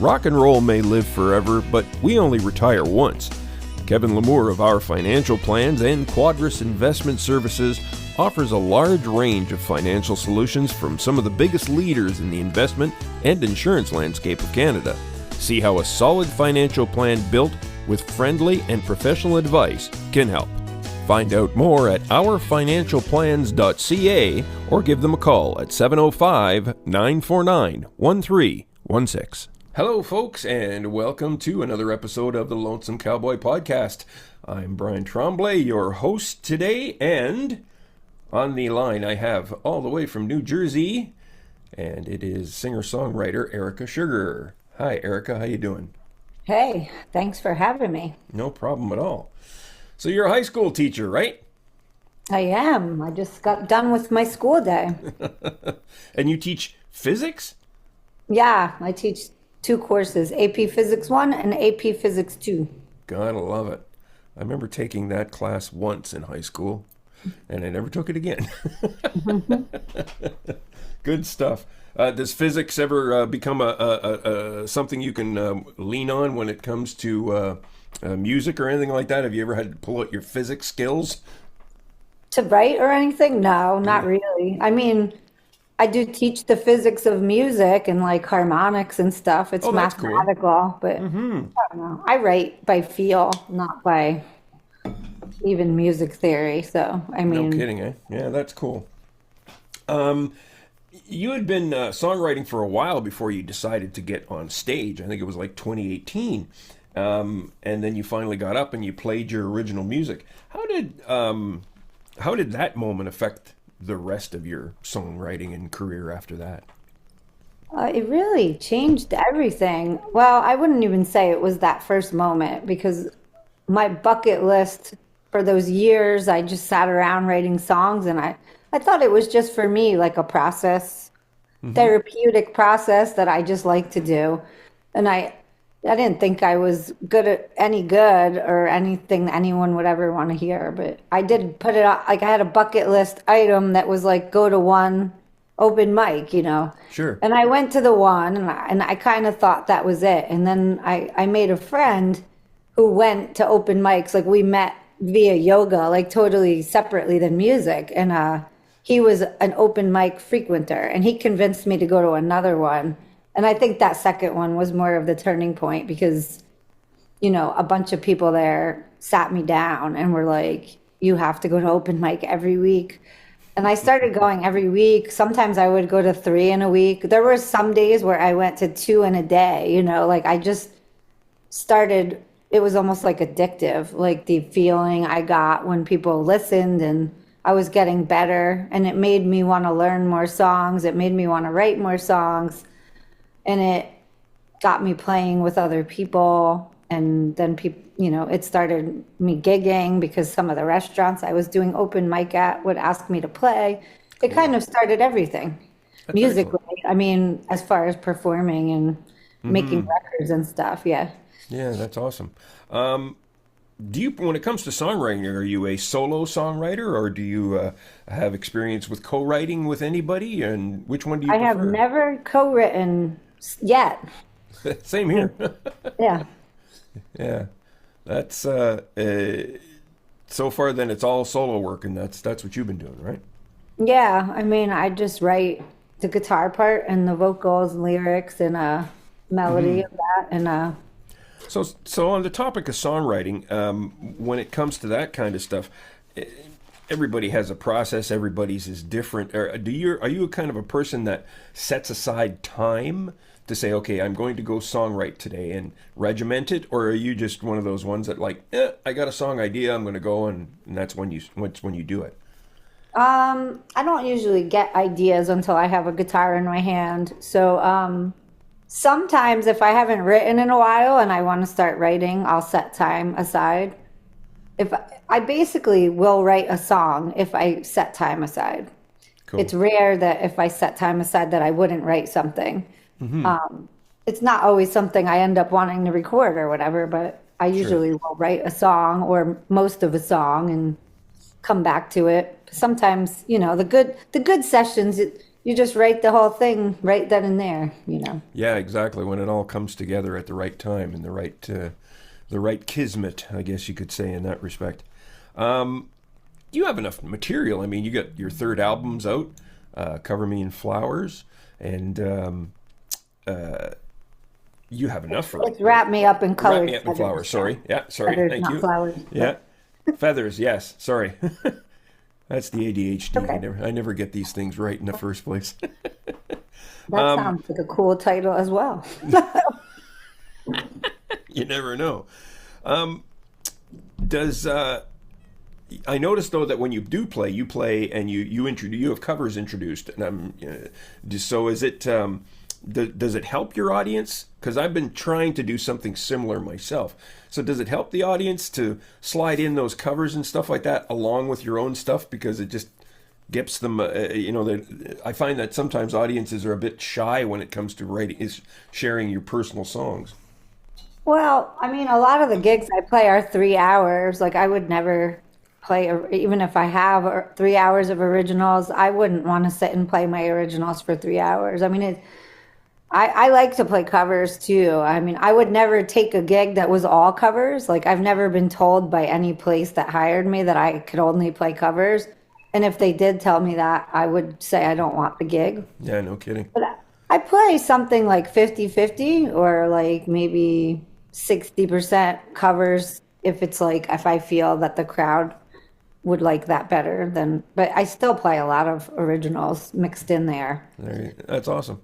Rock and roll may live forever, but we only retire once. Kevin Lamour of Our Financial Plans and Quadris Investment Services offers a large range of financial solutions from some of the biggest leaders in the investment and insurance landscape of Canada. See how a solid financial plan built with friendly and professional advice can help. Find out more at ourfinancialplans.ca or give them a call at 705-949-1316. Hello, folks, and welcome to another episode of the Lonesome Cowboy Podcast. I'm Brian Tremblay, your host today, and on the line I have all the way from New Jersey, and it is singer-songwriter Erika Sherger. Hi, Erika. How you doing? Hey, thanks for having me. No problem at all. So you're a high school teacher, right? I am. I just got done with my school day. And you teach physics? Yeah, I teach two courses, AP Physics 1 and AP Physics 2. Gotta love it. I remember taking that class once in high school, and I never took it again. Good stuff. Does physics ever become a something you can lean on when it comes to music or anything like that? Have you ever had to pull out your physics skills? To write or anything? No, not really. I mean, I do teach the physics of music and like harmonics and stuff. It's that's cool. mathematical, but I don't know. I write by feel, not by even music theory. So, I mean, no kidding, eh? Yeah, that's cool. You had been songwriting for a while before you decided to get on stage. I think it was like 2018. And then you finally got up and you played your original music. How did that moment affect the rest of your songwriting and career after that? it really changed everything. Well, I wouldn't even say it was that first moment because my bucket list for those years, I just sat around writing songs and I thought it was just for me, like a process, therapeutic process that I just like to do. And I didn't think I was good at any good or anything that anyone would ever want to hear, but I did put it on, like I had a bucket list item that was like go to one open mic, Sure. And I went to the one and I kind of thought that was it. And then I made a friend who went to open mics. Like we met via yoga, like totally separately than music. And he was an open mic frequenter and he convinced me to go to another one. And I think that second one was more of the turning point because, a bunch of people there sat me down and were like, you have to go to open mic every week. And I started going every week. Sometimes I would go to 3 in a week. There were some days where I went to 2 in a day, like I just started, it was almost like addictive, like the feeling I got when people listened and I was getting better. And it made me want to learn more songs. It made me want to write more songs. And it got me playing with other people. And then people, it started me gigging because some of the restaurants I was doing open mic at would ask me to play. It kind of started everything musically. Cool. I mean, as far as performing and making records and stuff. Yeah. Yeah, that's awesome. When it comes to songwriting, are you a solo songwriter or do you have experience with co-writing with anybody? And which one do you prefer? I have never co-written yet. Same here. Yeah. Yeah. That's so far then it's all solo work and that's what you've been doing, right? Yeah, I mean, I just write the guitar part and the vocals and lyrics and a melody of that and So on the topic of songwriting, when it comes to that kind of stuff, everybody has a process. Everybody's is different. Are you a kind of a person that sets aside time to say, okay, I'm going to go songwrite today and regiment it, or are you just one of those ones that like, I got a song idea, I'm going to go and that's when you do it? I don't usually get ideas until I have a guitar in my hand. So sometimes if I haven't written in a while and I want to start writing, I'll set time aside. If I basically will write a song if I set time aside. Cool. It's rare that if I set time aside that I wouldn't write something. It's not always something I end up wanting to record or whatever, but I usually will write a song or most of a song and come back to it. Sometimes, the good sessions, you just write the whole thing right then and there, you know. Yeah, exactly. When it all comes together at the right time and the right kismet, I guess you could say in that respect. You have enough material. I mean, you got your third album's out, Cover Me in Flowers, and you have enough for It's Wrap Me Up in Colors. Wrap Me Up in Flowers. Sorry. Yeah, sorry. Feathers, Thank not you. flowers. Yeah. Feathers, yes. Sorry. That's the ADHD. Okay. I never get these things right in the first place. That sounds like a cool title as well. You never know. Does I noticed though that when you do play, you play and you have covers introduced, and so is it? Does it help your audience? Because I've been trying to do something similar myself. So does it help the audience to slide in those covers and stuff like that along with your own stuff, because it just gets them? I find that sometimes audiences are a bit shy when it comes to sharing your personal songs. Well, I mean, a lot of the gigs I play are 3 hours. Like, I would never play, even if I have 3 hours of originals, I wouldn't want to sit and play my originals for 3 hours. I mean, I like to play covers too. I mean, I would never take a gig that was all covers. Like, I've never been told by any place that hired me that I could only play covers. And if they did tell me that, I would say I don't want the gig. Yeah, no kidding. But I play something like 50-50, or like maybe 60% covers if I feel that the crowd would like that better, then, but I still play a lot of originals mixed in there. That's awesome.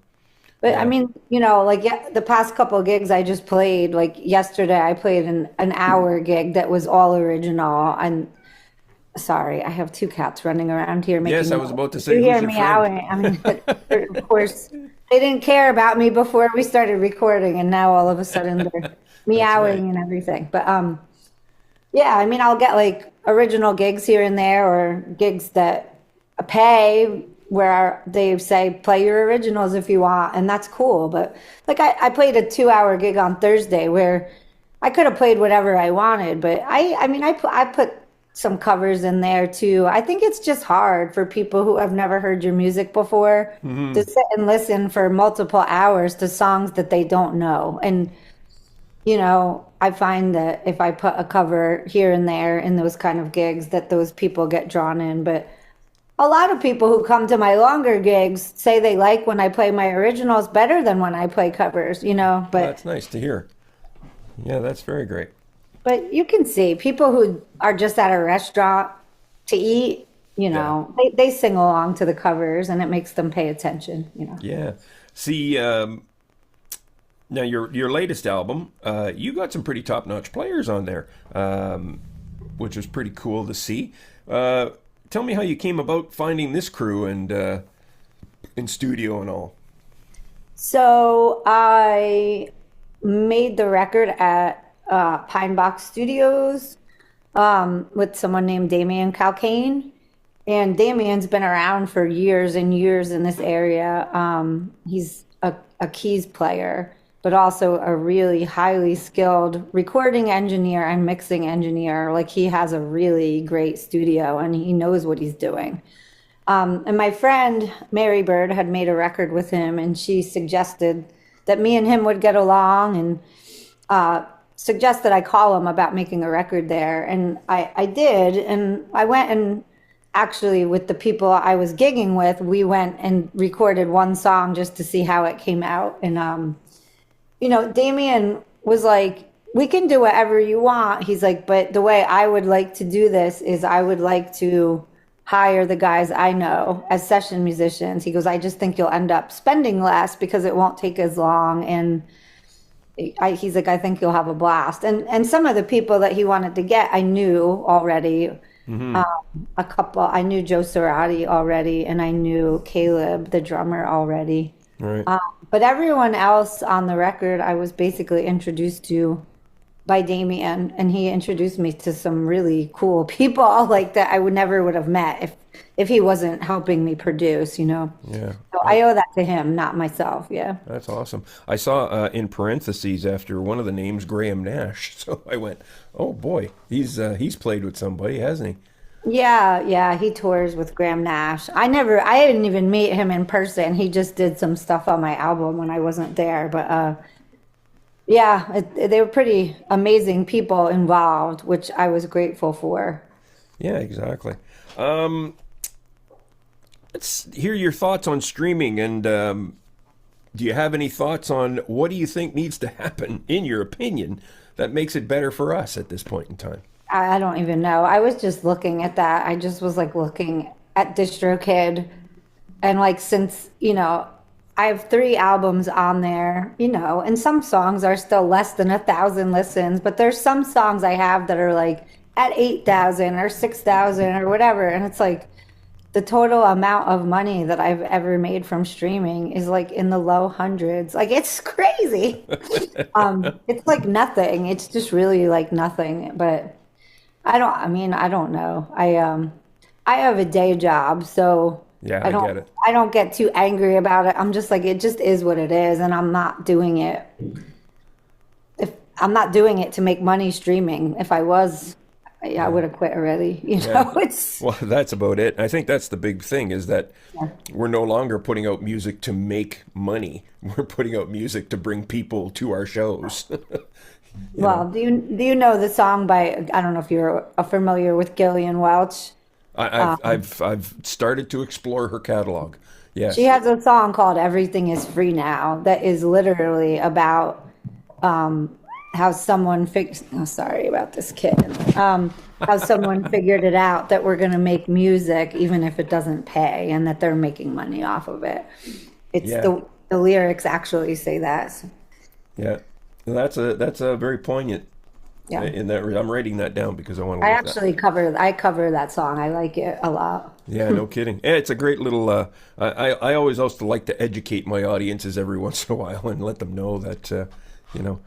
But I Yeah. mean, like, yeah, the past couple of gigs I just played, like yesterday, I played an hour gig that was all original. And sorry, I have two cats running around here making Yes, I was noise. about to If say, you who's hear your meowing, friend? I mean, but of course, they didn't care about me before we started recording, and now all of a sudden they're That's right. meowing and everything. But yeah, I mean, I'll get like original gigs here and there, or gigs that pay where they say play your originals if you want, and that's cool. But like, I played a 2 hour gig on Thursday where I could have played whatever I wanted, but I mean, I put some covers in there too. I think it's just hard for people who have never heard your music before to sit and listen for multiple hours to songs that they don't know. And I find that if I put a cover here and there in those kind of gigs, that those people get drawn in. But a lot of people who come to my longer gigs say they like when I play my originals better than when I play covers, Well, but that's nice to hear. Yeah, that's very great. you can see people who are just at a restaurant to eat, Yeah. they sing along to the covers, and it makes them pay attention. Yeah. See, now your latest album, you got some pretty top-notch players on there, which was pretty cool to see. Tell me how you came about finding this crew and in studio and all. So I made the record at Pine Box Studios with someone named Damian Calcane. And Damian's been around for years and years in this area. He's a keys player, but also a really highly skilled recording engineer and mixing engineer. Like, he has a really great studio and he knows what he's doing. And my friend Mary Bird had made a record with him, and she suggested that me and him would get along, and suggested I call him about making a record there. And I did. And I went, and actually, with the people I was gigging with, we went and recorded one song just to see how it came out. And, Damien was like, we can do whatever you want. He's like, but the way I would like to do this is I would like to hire the guys I know as session musicians. He goes, I just think you'll end up spending less because it won't take as long. And he's like, I think you'll have a blast. And some of the people that he wanted to get, I knew already. A couple, I knew Joe Cerati already, and I knew Caleb, the drummer, already. Right. But everyone else on the record, I was basically introduced to by Damien, and he introduced me to some really cool people like that I would have met if he wasn't helping me produce. Yeah. So I owe that to him, not myself. Yeah. That's awesome. I saw in parentheses after one of the names Graham Nash, so I went, "Oh boy, he's played with somebody, hasn't he?" Yeah, he tours with Graham Nash. I didn't even meet him in person. He just did some stuff on my album when I wasn't there. But yeah, they were pretty amazing people involved, which I was grateful for. Yeah, exactly. Um, let's hear your thoughts on streaming, and do you have any thoughts on what do you think needs to happen, in your opinion, that makes it better for us at this point in time? I don't even know. I was just looking at that. I just was like looking at DistroKid, and like since, I have 3 albums on there, and some songs are still less than 1,000 listens, but there's some songs I have that are like at 8,000 or 6,000 or whatever. And it's like the total amount of money that I've ever made from streaming is like in the low hundreds. Like it's crazy. It's like nothing. It's just really like nothing. But I don't know. I have a day job, so Yeah, I I don't get it. I don't get too angry about it. I'm just like it just is what it is, and I'm not doing it to make money streaming. If I was, yeah, I Yeah. would have quit already. Yeah. It's Well, that's about it. I think that's the big thing is that yeah. we're no longer putting out music to make money. We're putting out music to bring people to our shows. You know, Well, do you know the song by, I don't know if you're familiar with Gillian Welch. I've started to explore her catalog. She Yes. has a song called "Everything Is Free Now" that is literally about how someone fixed. Oh, sorry about this kid. How someone figured it out that we're going to make music even if it doesn't pay, and that they're making money off of it. It's Yeah. the lyrics actually say that. So, Yeah. That's a very poignant yeah, in that I'm writing that down because I want to I look that. actually I cover that song. I like it a lot. Yeah, no kidding. Yeah, it's a great little. I always also like to educate my audiences every once in a while and let them know that you know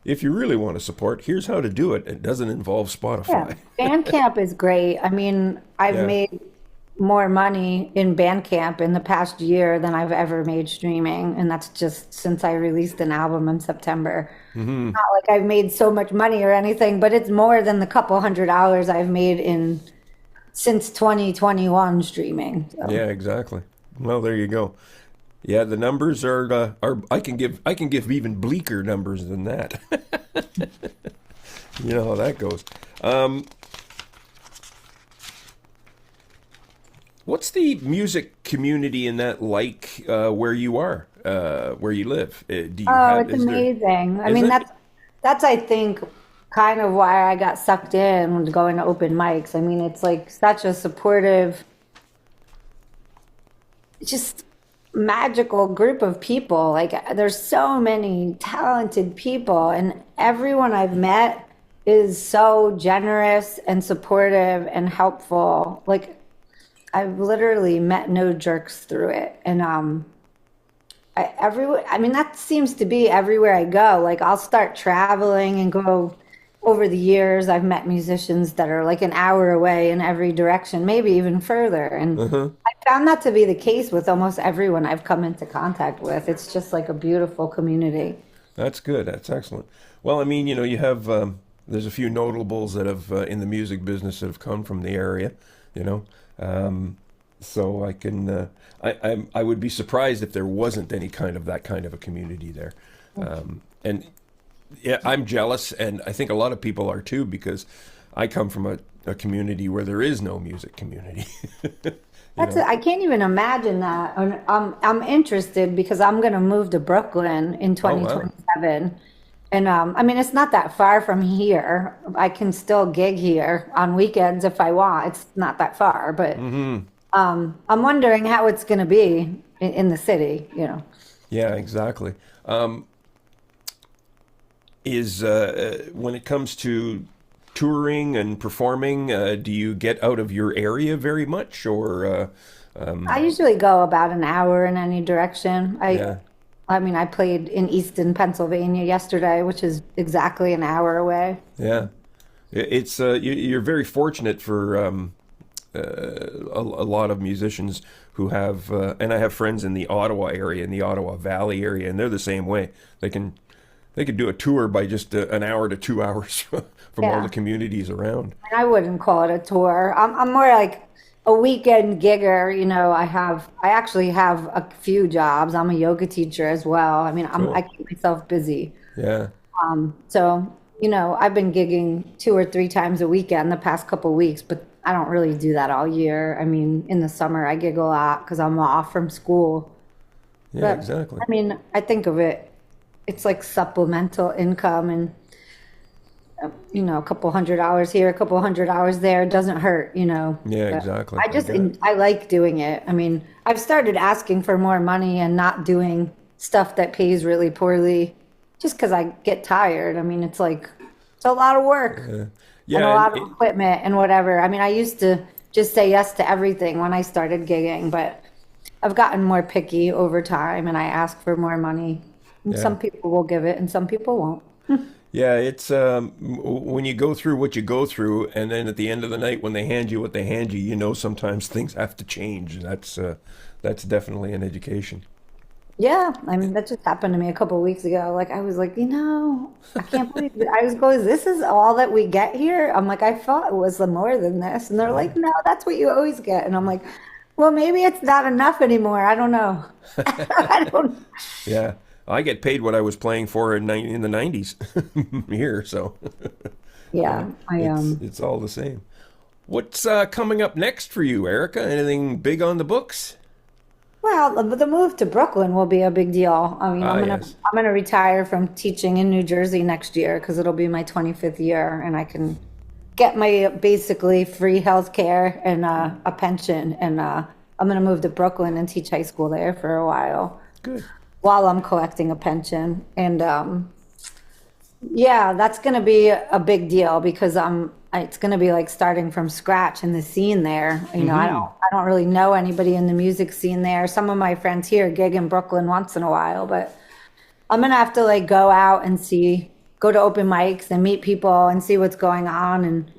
if you really want to support, here's how to do it. It doesn't involve Yeah, Spotify. Bandcamp is great. I mean, I've Yeah. made more money in Bandcamp in the past year than I've ever made streaming, and that's just since I released an album in September. Hmm. Not like I've made so much money or anything, but it's more than the couple $100 I've made in since 2021 streaming. So, Yeah, exactly. Well, there you go. Yeah, the numbers are I can give even bleaker numbers than that. You know how that goes. Um, what's the music community in that like where you are, where you live? Do you oh, have? it's Is there? amazing. I Is mean, it? that's I think kind of why I got sucked in when going to open mics. I mean, it's like such a supportive, just magical group of people. Like there's so many talented people, and everyone I've met is so generous and supportive and helpful. Like I've literally met no jerks through it. And I mean, that seems to be everywhere I go. Like, I'll start traveling and go over the years. I've met musicians that are like an hour away in every direction, maybe even further. And Uh-huh. I found that to be the case with almost everyone I've come into contact with. It's just like a beautiful community. That's good. That's excellent. Well, I mean, you have there's a few notables that have in the music business that have come from the area. You know, um, so I can I would be surprised if there wasn't any kind of that kind of a community there. And yeah, I'm jealous, and I think a lot of people are too because I come from a community where there is no music community. You That's know. it. I can't even imagine that. And I'm interested because I'm going to move to Brooklyn in Oh wow. 2027. And I mean, it's not that far from here. I can still gig here on weekends if I want. It's not that far, but Hmm. I'm wondering how it's going to be in the city. Yeah, exactly. Is when it comes to touring and performing, do you get out of your area very much, or I usually go about an hour in any direction. yeah, I mean, I played in Easton, Pennsylvania yesterday, which is exactly an hour away. yeah? It's you're very fortunate for a lot of musicians who have, and I have friends in the Ottawa area, in the Ottawa Valley area, and they're the same way. They can They could do a tour by just an hour to 2 hours from all Yeah. the communities around. And I wouldn't call it a tour. I'm more like a weekend gigger. I actually have a few jobs. I'm a yoga teacher as well. I mean, I Cool. keep myself busy. Yeah. So, I've been gigging 2 or 3 times a weekend the past couple weeks, but I don't really do that all year. I mean, in the summer I gig a lot because I'm off from school. Yeah, But exactly. I mean, I think of it, it's like supplemental income, and a couple hundred hours here, a couple hundred hours there doesn't hurt. Yeah, But exactly. I I just get it. I like doing it. I mean, I've started asking for more money and not doing stuff that pays really poorly just because I get tired. I mean, it's a lot of work and a Yeah, and lot of equipment and whatever. I mean, I used to just say yes to everything when I started gigging, but I've gotten more picky over time and I ask for more money. And yeah. some people will give it and some people won't. Yeah, it's when you go through what you go through, and then at the end of the night, when they hand you what they hand you, sometimes things have to change. That's definitely an education. Yeah, I mean, that just happened to me a couple of weeks ago. Like, I was like, I can't believe it. I was going, this is all that we get here? I'm like, I thought it was more than this. And they're like, no, that's what you always get. And I'm like, well, maybe it's not enough anymore. I don't know. I don't, Yeah, I get paid what I was playing for in the '90s here, so yeah, it's all the same. What's coming up next for you, Erica? Anything big on the books? well, the move to Brooklyn will be a big deal. I mean, Ah, yes. I'm gonna retire from teaching in New Jersey next year because it'll be my 25th year, and I can get my basically free health care and a pension. And I'm gonna move to Brooklyn and teach high school there for a Good. while I'm collecting a pension. And yeah, that's gonna be a big deal because it's gonna be like starting from scratch in the scene there. I don't really know anybody in the music scene there. Some of my friends here gig in Brooklyn once in a while, but I'm gonna have to like go out and go to open mics and meet people and see what's going on and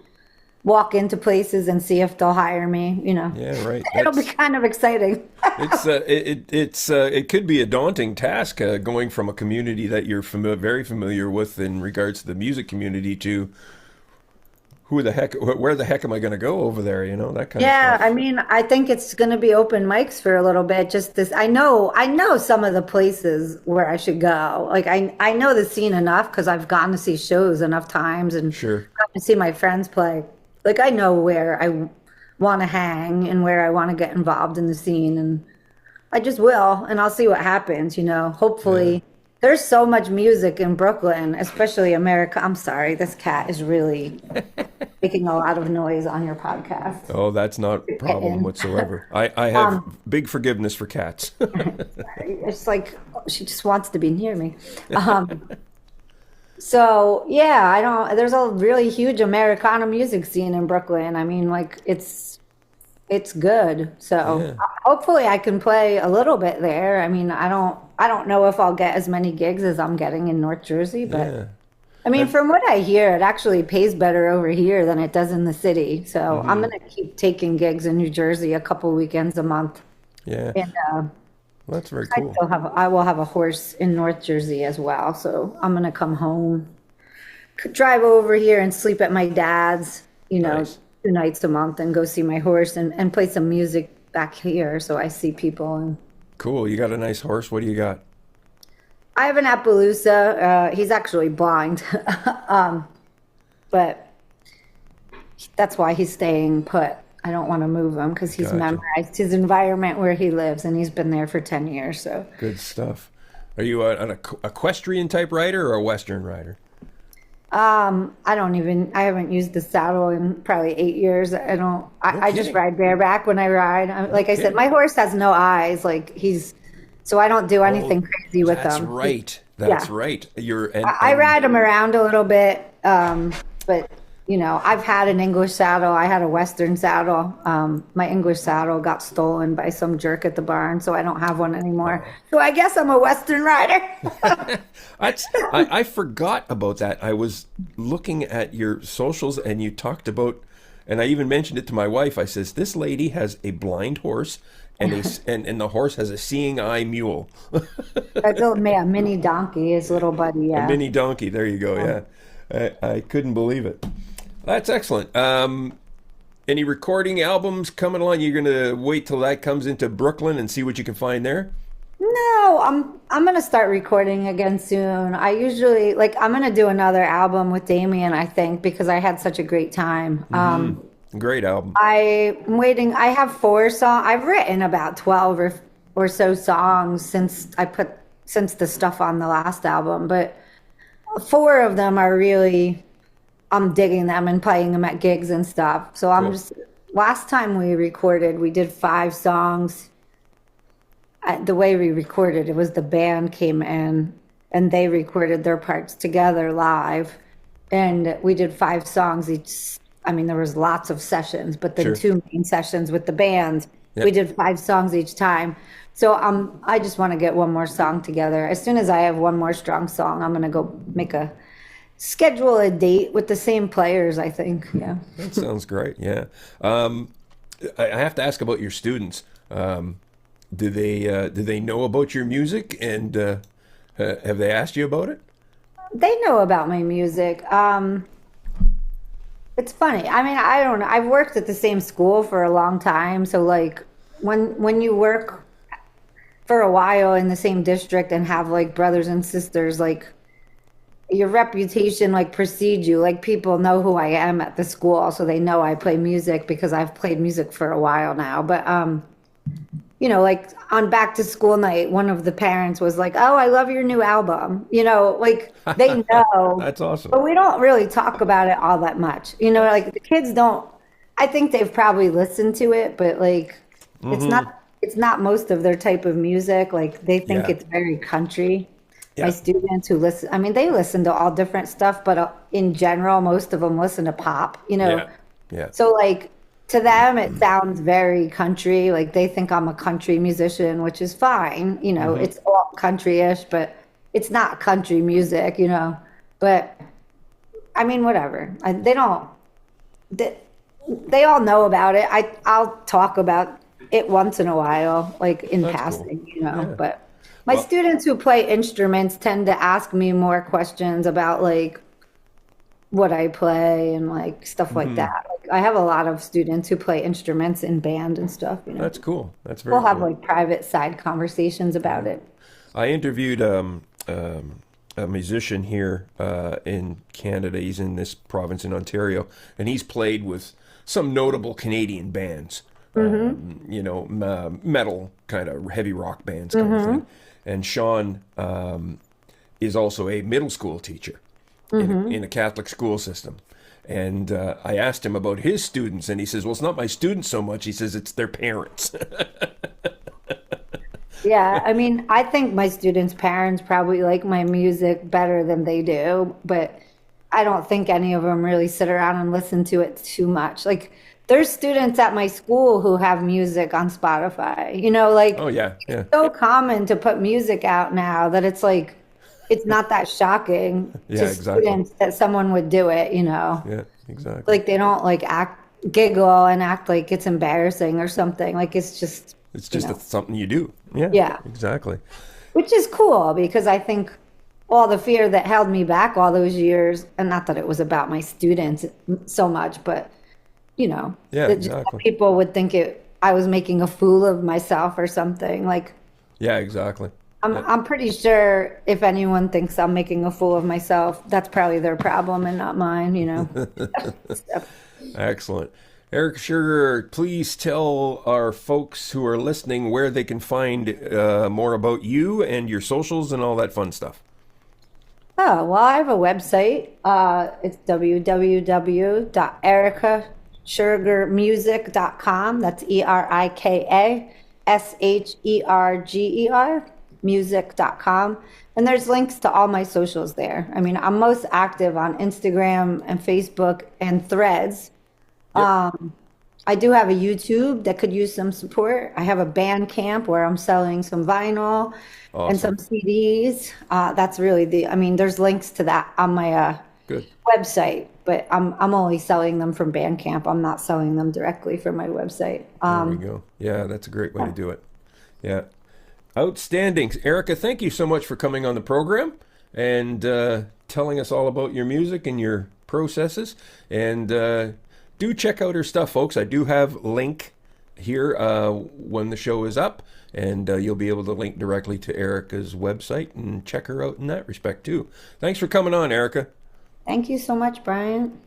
walk into places and see if they'll hire me. Yeah, right. It'll be That's kind of exciting. it could be a daunting task going from a community that you're very familiar with in regards to the music community to where the heck am I going to go over there? That kind of Yeah, I stuff. mean, I think it's going to be open mics for a little bit. Just this, I know some of the places where I should go. Like I know the scene enough because I've gone to see shows enough times and Sure. gone to see my friends play. Like I know where I want to hang and where I want to get involved in the scene, and I just will, and I'll see what happens. Yeah. Hopefully, there's so much music in Brooklyn, especially America. I'm sorry, this cat is really making a lot of noise on your podcast. Oh, that's not a problem Kitten. whatsoever. I have big forgiveness for cats. It's like she just wants to be near me. Um, so yeah, I don't. There's a really huge Americana music scene in Brooklyn. I mean, like it's good. So Yeah. hopefully I can play a little bit there. I mean, I don't know if I'll get as many gigs as I'm getting in North Jersey, but Yeah. I mean, Have, from what I hear, it actually pays better over here than it does in the city. So I'm gonna keep taking gigs in New Jersey a couple weekends a month, yeah. and Well, that's very cool. I will have a horse in North Jersey as well. So I'm gonna come home, drive over here, and sleep at my dad's. Nice. 2 nights a month, and go see my horse and play some music back here. So I see people, and Cool. You got a nice horse. What do you got? I have an Appaloosa. He's actually blind, but that's why he's staying put. I don't want to move him because he's Gotcha. memorized his environment where he lives, and he's been there for 10 years. So Good stuff. Are you an equestrian type rider or a Western rider? I haven't used the saddle in probably 8 years. No I just kidding. ride bareback when I ride. No Like I said, kidding. my horse has no eyes. So I don't do Oh, anything crazy with that's him. right. That's Yeah. right. I ride him around a little bit, but I've had an English saddle. I had a Western saddle. My English saddle got stolen by some jerk at the barn, so I don't have one anymore. So I guess I'm a Western rider. I forgot about that. I was looking at your socials and you talked about, and I even mentioned it to my wife. I says, this lady has a blind horse and and the horse has a seeing eye mule. That's a mini donkey, his little buddy. A Yeah. mini donkey. There you go. Yeah. I couldn't believe it. That's excellent. Any recording albums coming along? You're gonna wait till that comes into Brooklyn and see what you can find there? No, I'm gonna start recording again soon. I usually like I'm gonna do another album with Damien, I think, because I had such a great time. Great album. I'm waiting. I have 4 songs. I've written about 12 or so songs since the stuff on the last album, but 4 of them are really I'm digging them and playing them at gigs and stuff. So I'm Cool. just last time we recorded, we did 5 songs. The way we recorded, it was the band came in and they recorded their parts together live, and we did 5 songs each. I mean, there was lots of sessions, but then Sure. 2 main sessions with the band. Yep. We did 5 songs each time. So I just want to get one more song together. As soon as I have one more strong song, I'm gonna go schedule a date with the same players, I think. Yeah. That sounds great. Yeah. I have to ask about your students. Do they know about your music, and have they asked you about it? They know about my music. It's funny. I mean, I don't know. I've worked at the same school for a long time, so like when you work for a while in the same district and have like brothers and sisters, like your reputation like precedes you. Like people know who I am at the school, so they know I play music because I've played music for a while now. But you know, like on back to school night, one of the parents was like, "Oh, I love your new album." You know, like they know. That's awesome. But we don't really talk about it all that much. You know, like the kids don't. I think they've probably listened to it, but like it's not most of their type of music. Like they think Yeah. it's very country. Yeah. My students who listen, I mean, they listen to all different stuff, but in general, most of them listen to pop, you know? Yeah. Yeah. So, like, to them, it sounds very country. Like, they think I'm a country musician, which is fine. You know, it's all country-ish, but it's not country music, you know? But, I mean, whatever. They don't, they all know about it. I'll talk about it once in a while, like in That's passing, cool. you know? Yeah. But my students who play instruments tend to ask me more questions about, like, what I play and like stuff like that. Like I have a lot of students who play instruments in band and stuff, you know. That's cool. That's very We'll have cool. like private side conversations about it. I interviewed a musician here in Canada. He's in this province in Ontario, and he's played with some notable Canadian bands. You know, metal kind of heavy rock bands kind of thing. And Sean is also a middle school teacher in a Catholic school system. And I asked him about his students, and he says, "Well, it's not my students so much." He says it's their parents. Yeah, I mean, I think my students' parents probably like my music better than they do, but I don't think any of them really sit around and listen to it too much. Like, there's students at my school who have music on Spotify, you know, like Oh yeah, yeah, it's so common to put music out now that it's like, it's not that shocking Yeah, to exactly. students that someone would do it, you know, yeah, exactly. like they don't like giggle and act like it's embarrassing or something. Like it's just, It's just you know. something you do. Yeah, Yeah. exactly. Which is cool because I think all the fear that held me back all those years, and not that it was about my students so much, but you know, Yeah, that just exactly. people would think I was making a fool of myself or something. Like Yeah, exactly. I'm pretty sure if anyone thinks I'm making a fool of myself, that's probably their problem and not mine, you know. So, Excellent. Erika Sherger, please tell our folks who are listening where they can find more about you and your socials and all that fun stuff. oh, well, I have a website. It's www.erikashergermusic.com. That's ErikaSherger music.com. And there's links to all my socials there. I mean, I'm most active on Instagram and Facebook and Threads. I do have a YouTube that could use some support. I have a Bandcamp where I'm selling some vinyl and some CDs. That's really I mean, there's links to that on my Good. website. but I'm only selling them from Bandcamp. I'm not selling them directly from my website. There we go. Yeah, that's a great way to do it. Yeah. Outstanding. Erika, thank you so much for coming on the program and telling us all about your music and your processes. And do check out her stuff, folks. I do have link here when the show is up, and you'll be able to link directly to Erika's website and check her out in that respect too. Thanks for coming on, Erika. Thank you so much, Brian.